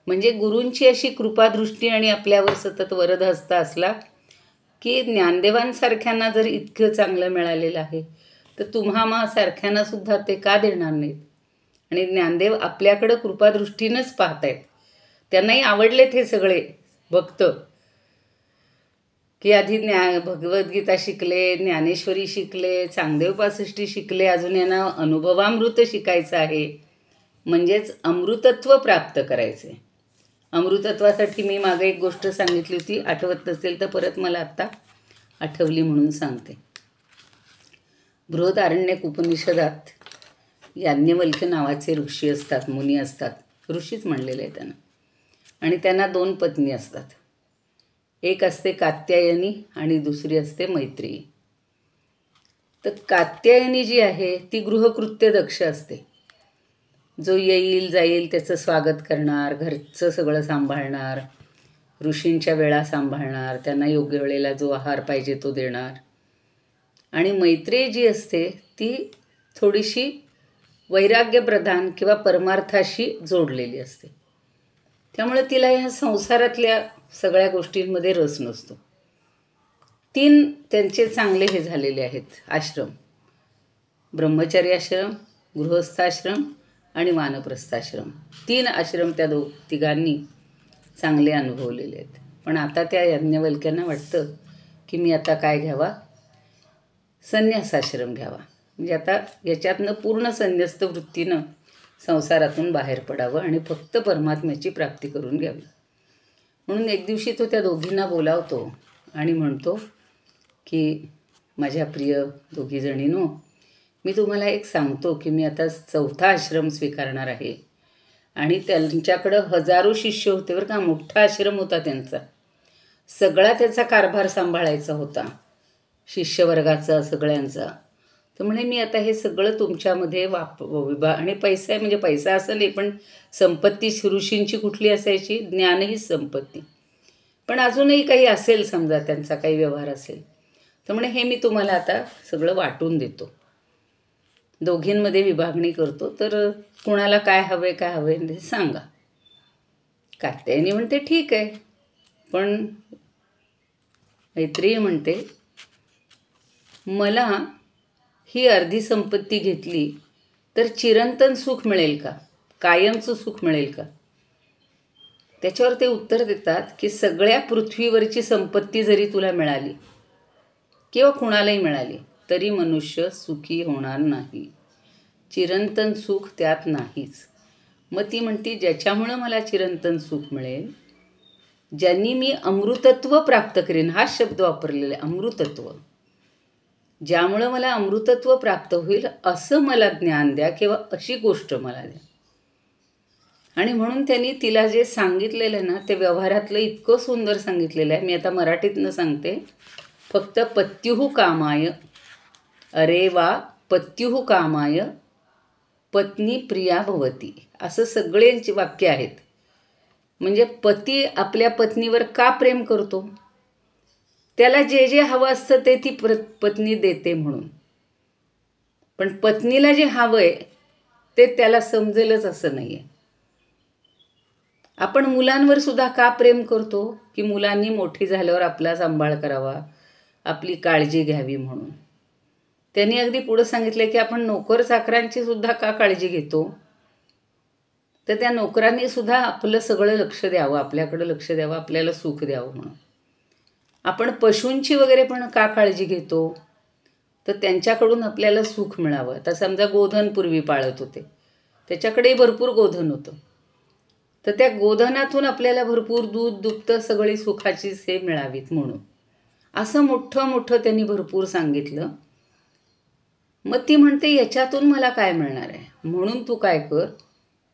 म्हणजे गुरूंची अशी कृपादृष्टी आणि आपल्यावर सतत वरदहस्त असला की ज्ञानदेवांसारख्यांना जर इतकं चांगलं मिळालेलं आहे तर तुम्हा सारख्यांनासुद्धा ते का देणार नाहीत. आणि ज्ञानदेव आपल्याकडं कृपादृष्टीनंच पाहत आहेत. त्यांनाही आवडलेत हे सगळे भक्त की आधी भगवद्गीता शिकले, ज्ञानेश्वरी शिकले, चांगदेव पासष्टी शिकले, अजून यांना अनुभवामृत शिकायचं आहे. म्हणजेच अमृतत्व प्राप्त करायचे. अमृतत्वासाठी मी मागे एक गोष्ट सांगितली होती, आठवत नसेल तर परत मला आत्ता आठवली म्हणून सांगते. बृहदारण्यक उपनिषदात याज्ञवल्क्य नावाचे ऋषी असतात, मुनी असतात, ऋषीच म्हणलेले आहे त्यांना. आणि त्यांना 2 पत्नी असतात. एक असते कात्यायनी आणि दुसरी असते मैत्रेयी. तर कात्यायनी जी आहे ती गृहकृत्य दक्ष असते. जो येईल जाईल त्याचं स्वागत करणार, घरचं सगळं सांभाळणार, ऋषींच्या वेळा सांभाळणार, त्यांना योग्य वेळेला जो आहार पाहिजे तो देणार. आणि मैत्रेयी जी असते ती थोडीशी वैराग्यप्रधान किंवा परमार्थाशी जोडलेली असते. त्यामुळे तिला ह्या संसारातल्या सगळ्या गोष्टींमध्ये रस नसतो. 3 त्यांचे चांगले हे झालेले आहेत आश्रम, ब्रह्मचर्य आश्रम, गृहस्थाश्रम आणि वानप्रस्थाश्रम. 3 आश्रम त्या तिघांनी चांगले अनुभवलेले आहेत. पण आता त्या याज्ञवल्क्यांना वाटतं की मी आता काय घ्यावा, संन्यासाश्रम घ्यावा. म्हणजे आता याच्यातनं पूर्ण संन्यस्त वृत्तीनं संसारातून बाहेर पडावं आणि फक्त परमात्म्याची प्राप्ती करून घ्यावी. म्हणून एक दिवशी तो त्या दोघींना बोलावतो आणि म्हणतो की माझ्या प्रिय दोघीजणींनो, मी तुम्हाला एक सांगतो की मी आता 4था आश्रम स्वीकारणार आहे. आणि त्यांच्याकडं हजारो शिष्य होते बरं का, मोठा आश्रम होता त्यांचा, सगळा त्याचा कारभार सांभाळायचा होता. शिष्यवर्गाचा सगळ्यांचा. तर म्हणे मी आता हे सगळं तुमच्यामध्ये आणि पैसा आहे, म्हणजे पैसा असं नाही, पण संपत्ती ऋषींची कुठली असायची, ज्ञान ही संपत्ती. पण अजूनही काही असेल, समजा त्यांचा काही व्यवहार असेल, तर म्हणे हे मी तुम्हाला आता सगळं वाटून देतो, दोघींमध्ये विभागणी करतो, तर कुणाला काय हवं काय ते सांगा. कात्यायनी म्हणते ठीक आहे. पण मैत्रेयी म्हणते मला ही अर्धी संपत्ती घेतली तर चिरंतन सुख मिळेल का, कायमचं सुख मिळेल का? त्याच्यावर ते उत्तर देतात की सगळ्या पृथ्वीवरची संपत्ती जरी तुला मिळाली किंवा कुणालाही मिळाली तरी मनुष्य सुखी होणार नाही, चिरंतन सुख त्यात नाहीच. मग ती म्हणती ज्याच्यामुळं मला चिरंतन सुख मिळेल, ज्यांनी मी अमृतत्व प्राप्त करेन, हा शब्द वापरलेला आहे, अमृतत्व, ज्यामुळं मला अमृतत्व प्राप्त होईल असं मला ज्ञान द्या किंवा अशी गोष्ट मला द्या. आणि म्हणून त्यांनी तिला जे सांगितलेलं आहे ना, ते व्यवहारातलं इतकं सुंदर सांगितलेलं आहे. मी आता मराठीतनं सांगते. फक्त पत्युः कामाय, अरे वा पत्युः कामाय पत्नी प्रिया भवती, असं सगळ्यांची वाक्य आहेत. म्हणजे पती आपल्या पत्नीवर का प्रेम करतो, त्याला जे जे हवं असतं ते ती पत्नी देते म्हणून. पण पत्नीला जे हवं आहे ते त्याला समजेलच असं नाही आहे. आपण मुलांवर सुद्धा का प्रेम करतो, की मुलांनी मोठी झाल्यावर आपला सांभाळ करावा, आपली काळजी घ्यावी म्हणून. त्यांनी अगदी पुढं सांगितलं की आपण नोकर चाकरांची सुद्धा का काळजी घेतो, तर त्या नोकरांनी सुद्धा आपलं सगळं लक्ष द्यावं, आपल्याकडं लक्ष द्यावं, आपल्याला सुख द्यावं म्हणून. आपण पशूंची वगैरे पण का काळजी घेतो, तर त्यांच्याकडून आपल्याला सुख मिळावं. आता समजा गोधन पूर्वी पाळत होते, त्याच्याकडेही भरपूर गोधन होतं, तर त्या गोधनातून आपल्याला भरपूर दूध दुभतं सगळी सुखाची से मिळावीत म्हणून. असं मोठं मोठं त्यांनी भरपूर सांगितलं. मग ती म्हणते याच्यातून मला काय मिळणार आहे, म्हणून तू काय कर,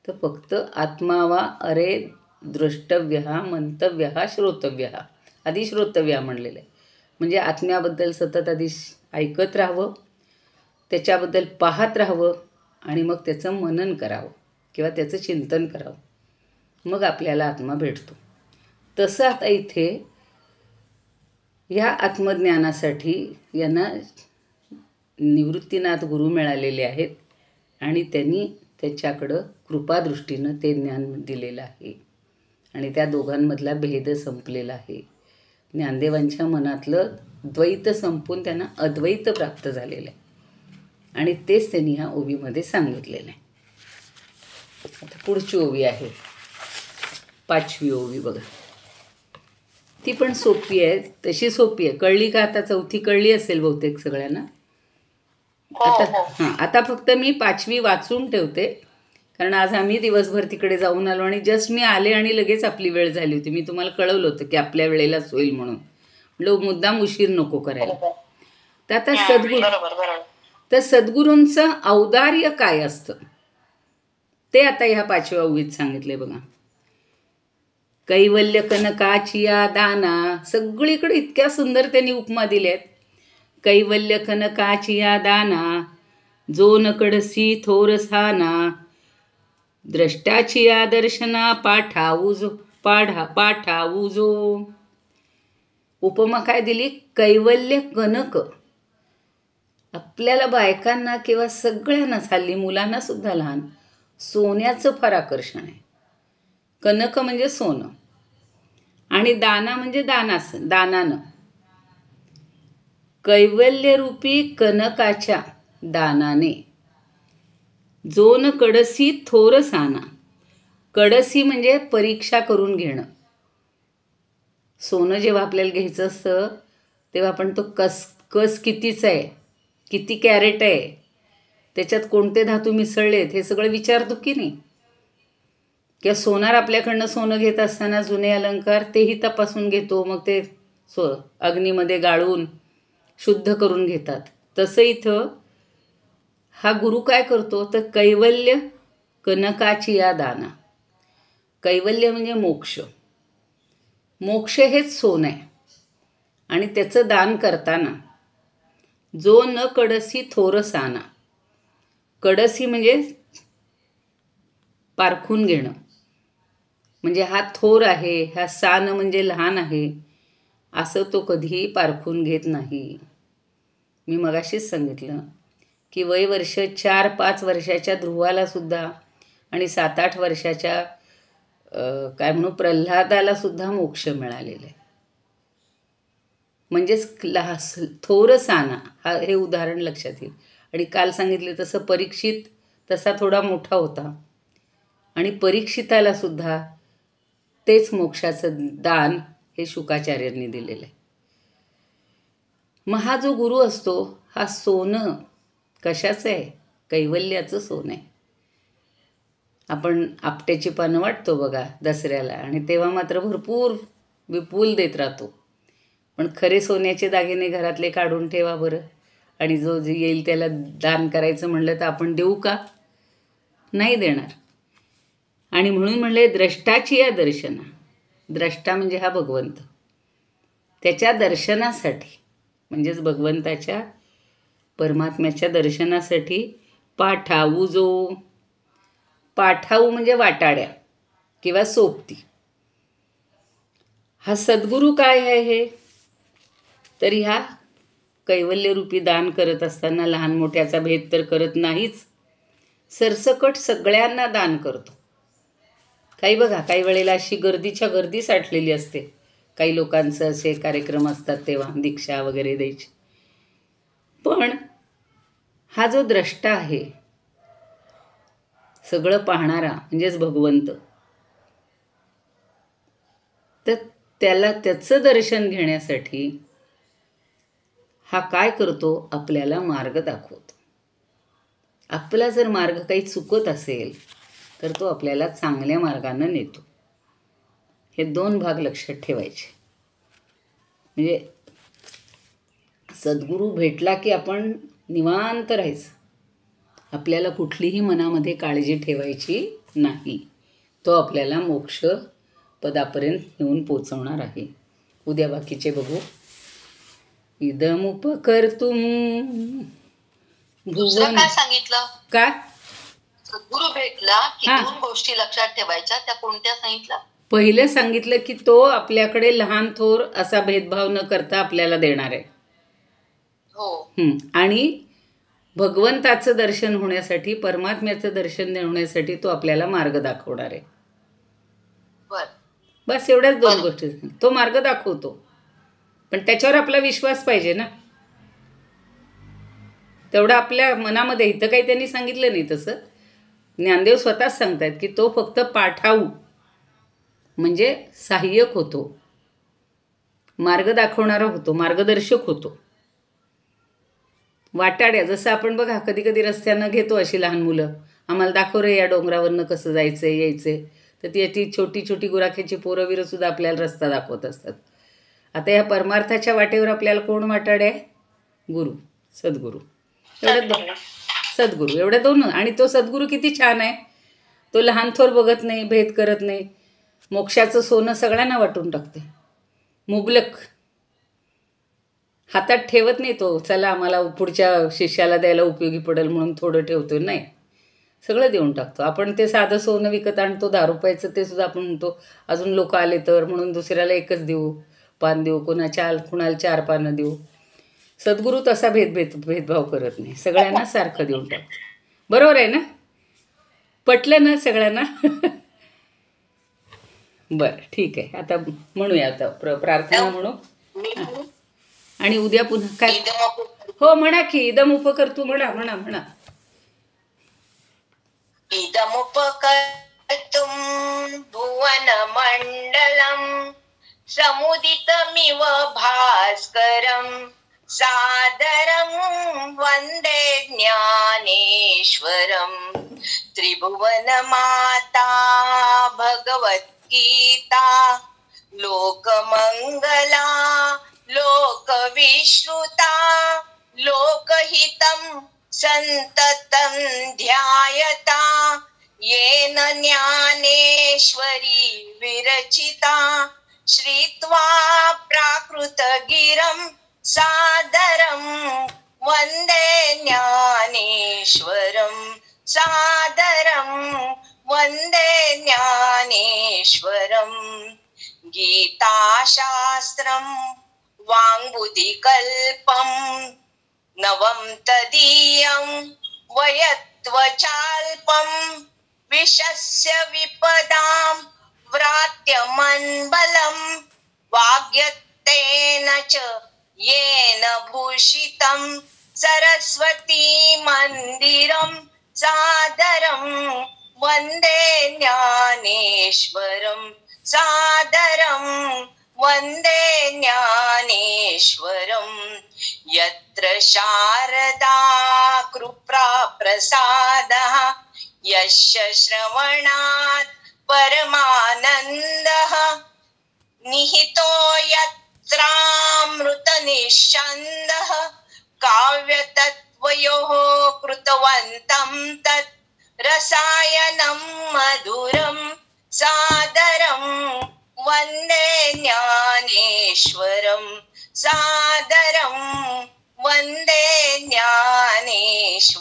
तर फक्त आत्मावा अरे द्रष्टव्य मंतव्य श्रोतव्य, आधी श्रोतव्य म्हणलेलं आहे. म्हणजे आत्म्याबद्दल सतत आधी ऐकत राहावं, त्याच्याबद्दल पाहत राहावं आणि मग त्याचं मनन करावं किंवा त्याचं चिंतन करावं, मग आपल्याला आत्मा भेटतो. तसं आता इथे ह्या आत्मज्ञानासाठी यांना निवृत्तीनाथ गुरु मिळालेले आहेत आणि त्यांनी त्याच्याकडं कृपादृष्टीनं ते ज्ञान दिलेलं आहे आणि त्या दोघांमधला भेद संपलेला आहे. ज्ञानदेवांच्या मनातलं द्वैत संपून त्यांना अद्वैत प्राप्त झालेलं आहे आणि तेच त्यांनी ह्या ओवीमध्ये सांगितलेलं आहे. आता पुढची ओवी आहे 5वी ओवी. बघा, ती पण सोपी आहे, तशी सोपी आहे. कळली का आता? 4थी कळली असेल बहुतेक सगळ्यांना. आता फक्त मी 5वी वाचून ठेवते, कारण आज आम्ही दिवसभर तिकडे जाऊन आलो आणि जस्ट मी आले आणि लगेच आपली वेळ झाली होती. मी तुम्हाला कळवलं होतं की आपल्या वेळेलाच होईल म्हणून, म्हणलं मुद्दाम उशीर नको करायला. तर आता सद्गुरूंचं औदार्य काय असतं ते आता ह्या 5व्या ओवीत सांगितले. बघा, कैवल्य कनकाचिया दाना, सगळीकडे इतक्या सुंदर त्यांनी उपमा दिल्यात. कैवल्य कनकाचिया दाना, जो न कडसी थोरसाना, द्रष्टाचिया दर्शना पाठावू जो. उपमा काय दिली? कैवल्य कनक. आपल्याला बायकांना किंवा सगळ्यांनाच, हल्ली मुलांना सुद्धा लहान, सोन्याचं फार आकर्षण आहे. कनक म्हणजे सोनं आणि दाना म्हणजे दानानं. कैवल्यरूपी कनकाच्या दानाने जो न कडसी थोरसाना, कडसी म्हणजे परीक्षा करून घेणं. सोनं जेव्हा आपल्याला घ्यायचं असतं तेव्हा आपण तो कस कितीचा आहे, किती कॅरेट आहे, त्याच्यात कोणते धातू मिसळलेत हे सगळं विचारतो की नाही. किंवा सोनार आपल्याकडनं सोनं घेत असताना जुने अलंकार तेही तपासून घेतो, मग ते अग्नीमध्ये गाळून शुद्ध करून घेतात. तसं इथं हा गुरु काय करतो, तर कैवल्य कनकाची या दाना. कैवल्य म्हणजे मोक्ष. मोक्ष हेच सोनं आहे आणि त्याचं दान करताना जो न कडसी थोर साना. कडसी म्हणजे पारखून घेणं, म्हणजे हा थोर आहे, हा सान म्हणजे लहान आहे, असं तो कधीही पारखून घेत नाही. मी मगाशीच सांगितलं की वयवर्ष 4-5 वर्षाच्या ध्रुवाला सुद्धा आणि 7-8 वर्षाच्या काय म्हणू प्रल्हादाला सुद्धा मोक्ष मिळालेला आहे. म्हणजेच थोर साना हा हे उदाहरण लक्षात येईल. आणि काल सांगितले तसं परीक्षित तसा थोडा मोठा होता आणि परीक्षिताला सुद्धा तेच मोक्षाचं दान हे शुकाचार्यांनी दिलेलं आहे. मग हा जो गुरु असतो हा सोनं कशाचं आहे? कैवल्याचं सोनं आहे. आपण आपट्याची पानं वाटतो बघा दसऱ्याला, आणि तेव्हा मात्र भरपूर विपुल देत राहतो. पण खरे सोन्याचे दागिने घरातले काढून ठेवा बरं, आणि जो जे येईल त्याला दान करायचं म्हणलं तर आपण देऊ का? नाही देणार. आणि म्हणून म्हणले द्रष्टाची या दर्शना. द्रष्टा म्हणजे हा भगवंत. त्याच्या दर्शनासाठी म्हणजेच भगवंताच्या परमात्म्याच्या दर्शनासाठी पाठाऊ जो. पाठाऊ म्हणजे वाटाड्या किंवा सोबती. हा सद्गुरू काय आहे हे? तर ह्या कैवल्यरूपी दान करत असताना लहान मोठ्याचा भेद तर करत नाहीच, सरसकट सगळ्यांना दान करतो. काही बघा काही वेळेला अशी गर्दीच्या गर्दी साठलेली असते, काही लोकांचं असे कार्यक्रम असतात तेव्हा दीक्षा वगैरे द्यायची. पण हा जो द्रष्टा आहे, सगळं पाहणारा म्हणजेच भगवंत, तर त्याला त्याचं दर्शन घेण्यासाठी हा काय करतो? आपल्याला मार्ग दाखवतो. आपला जर मार्ग काही चुकत असेल तर तो आपल्याला चांगल्या मार्गानं नेतो. हे 2 भाग लक्षात ठेवायचे. म्हणजे सद्गुरू भेटला की आपण निवांत राहायचं. आपल्याला कुठलीही मनामध्ये काळजी ठेवायची नाही. तो आपल्याला मोक्ष पदापर्यंत नेऊन पोचवणार आहे. उद्या बाकीचे बघू. इदमुपकर्तुम दुसरं काय सांगितलं? काय? सद्गुरू भेटला की हा. 2 गोष्टी लक्षात ठेवायच्या. त्या कोणत्या सांगितल्या? पहिलं सांगितलं की तो आपल्याकडे लहान थोर असा भेदभाव न करता आपल्याला देणार आहे. हो. आणि भगवंताचं दर्शन होण्यासाठी, परमात्म्याचं दर्शन होण्यासाठी तो आपल्याला मार्ग दाखवणार आहे. बर. बस एवढ्याच 2 गोष्टी. तो मार्ग दाखवतो, पण त्याच्यावर आपला विश्वास पाहिजे ना. तेवढं आपल्या मनामध्ये. इथं काही त्यांनी सांगितलं नाही तसं. ज्ञानदेव स्वतःच सांगतायत की तो फक्त पाठाऊ म्हणजे सहाय्यक होतो, मार्ग दाखवणारा होतो, मार्गदर्शक होतो. वाटाड्या जसं आपण बघा कधी कधी रस्त्यानं घेतो अशी लहान मुलं, आम्हाला दाखव रे या डोंगरावरनं कसं जायचं यायचं. तर ती छोटी छोटी गुराख्याची पोरं सुद्धा आपल्याला रस्ता दाखवत असतात. आता या परमार्थाच्या वाटेवर आपल्याला कोण वाटाड्या आहे? गुरु, सद्गुरू. सद्गुरू एवढ्या 2. आणि तो सद्गुरू किती छान आहे. तो लहान थोर बघत नाही, भेद करत नाही. मोक्षाचं सोनं सगळ्यांना वाटून टाकते. मुबलक हातात ठेवत नाही तो. चला आम्हाला पुढच्या शिष्याला द्यायला उपयोगी पडेल म्हणून थोडं ठेवतो, नाही, सगळं देऊन टाकतो. आपण ते साधं सोनं विकत आणतो 10 रुपयाचं, ते सुद्धा आपण म्हणतो अजून लोक आले तर म्हणून दुसऱ्याला 1च देऊ, पान देऊ, कुणाला 4 पानं देऊ. सद्गुरू तसा भेदभाव करत नाही, सगळ्यांना सारखं देऊन टाकतो. बरोबर आहे ना? पटलं ना सगळ्यांना? बरं, ठीक आहे. आता म्हणूया, आता प्रार्थना म्हणू. आणि उद्या पुन्हा काय? हो म्हणा की. इदमुपकर्तुम म्हणा. इदमुपकर्तुम भुवनमण्डलम् समुदितमिव भास्करम् सादरं वन्दे ज्ञानेश्वरम्. त्रिभुवनमाता भगवद्गीता लोकमङ्गला लोकविश्रुता लोकहितं सन्ततं ध्यायता येन ज्ञानेश्वरी विरचिता श्रीत्वा प्राकृतगिरं सादरं वन्दे ज्ञानेश्वरं सादरं वन्दे ज्ञानेश्वरम् गीताशास्त्रं वाङ्बुधिकल्पं नवं तदीयं वयत्वचाल्पं विशस्य विपदां व्रात्यमन्बलं वाग्यत्तेन च येन भूषितं सरस्वती मन्दिरं सादरं वन्दे ज्ञानेश्वरं सादरं वन्दे ज्ञानेश्वरम् यत्र शारदा कृपा प्रसादः यस्य श्रवणात् परमानन्दः निहितो यत्रामृतनिश्चन्दः काव्यतत्त्वयोः कृतवन्तं तत् रसायनं मधुरं सादरं वन्दे ज्ञानेश्वरं सादरं वन्दे ज्ञानेश्वरम्.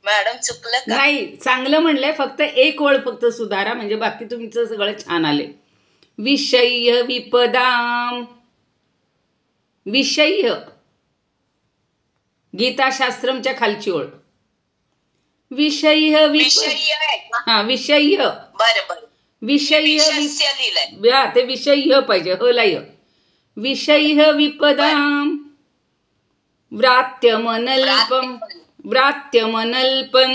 मॅडम चुकलं का? नाही, चांगलं म्हणलंय. फक्त एक ओळ फक्त सुधारा, म्हणजे बाकी तुमचं सगळं छान आले. विषय्य विपदाम, विषय्य गीताशास्त्रमच्या खालची ओळ. विषय्य विषय आहे का? हा, विषय्य. बरं बरं. विषय्य विषस्य लिहिलंय. हा, ते विषय्य पाहिजे. हलाय विषय्य विपदाम व्रात्यमनल्पम व्रात्यमनल्पम.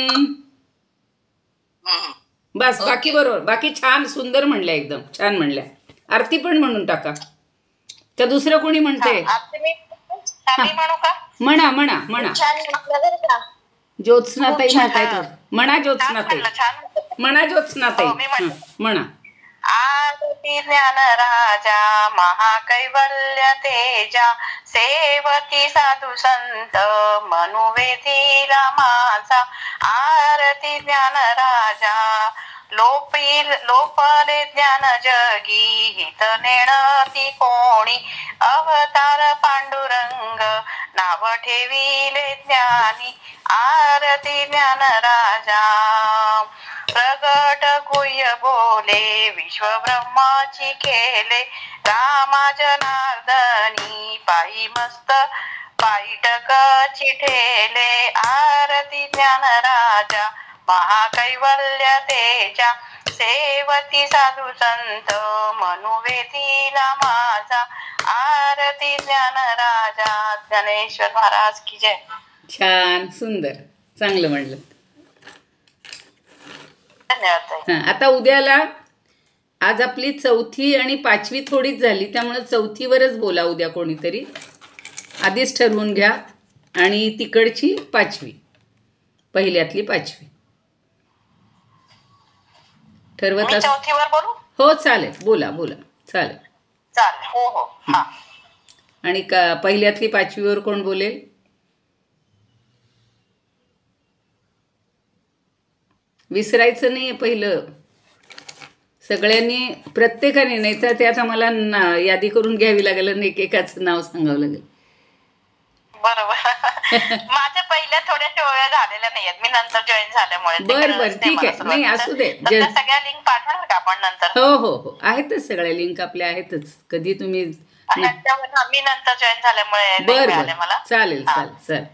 बस, बाकी बरोबर. बाकी छान सुंदर म्हणल्या, एकदम छान म्हणल्या. आरती पण म्हणून टाका. त्या दुसरं कोणी म्हणते? आम्ही म्हणू का? म्हणा म्हणा म्हणा. छान म्हटलं बरं का? ज्योत्स्नाताई म्हणतायत. म्हणा ज्योत्स्नाताई, छान म्हणा ज्योत्स्नाताई. मी म्हणते. म्हणा. आरती ज्ञान राजा महाकैवल्य तेजा सेवती साधू संत मनुवेदीला माझा. आरती ज्ञान राजा लोपले ज्ञान जगी हित नेणती कोणी. अवतार पांडुरंग नाव ठेविले ज्ञानी. आरती ज्ञान राजा प्रगट गुह्य बोले विश्व ब्रह्माची केले. रामा जनार्दनी पायी मस्त पायटक चिठेले. आरती ज्ञान राजा महाकैवल्य तेजा सेवती साधू संत मनुवेदीला माझा. आरती ज्ञान राजा. ज्ञानेश्वर महाराज की जय. छान, सुंदर, चांगलं म्हणलं. धन्यवाद. आता उद्याला, आज आपली 4थी आणि 5वी थोडीच झाली, त्यामुळे 4थीवरच बोला उद्या कोणीतरी. आधीच ठरवून घ्या. आणि तिकडची 5वी, पहिल्यातली 5वी ठरवत मी चौथीवर बोलू? हो, चालेल. बोला बोला, चालेल. चालेल. हो हो. हा. आणि का पहिल्यातली 5वीवर कोण बोलेल? विसरायचं नाही पहिलं. सगळ्यांनी, प्रत्येकाने, नाही तर ते आता मला यादी करून घ्यावी लागेल आणि एकेकाचं नाव सांगावं लागेल. बरोबर. माझ्या पहिल्या थोड्याशा वेळा झालेल्या नाहीयेत. मी नंतर जॉईन झाल्यामुळे. बर, ठीक आहे. नाही, असू दे. सगळ्या लिंक पाठवणार का आपण नंतर? हो हो हो, आहेतच सगळ्या लिंक आपल्या, आहेतच. कधी तुम्ही मी नंतर जॉईन झाल्यामुळे बर मिळाले मला. चालेल चालेल चालेल.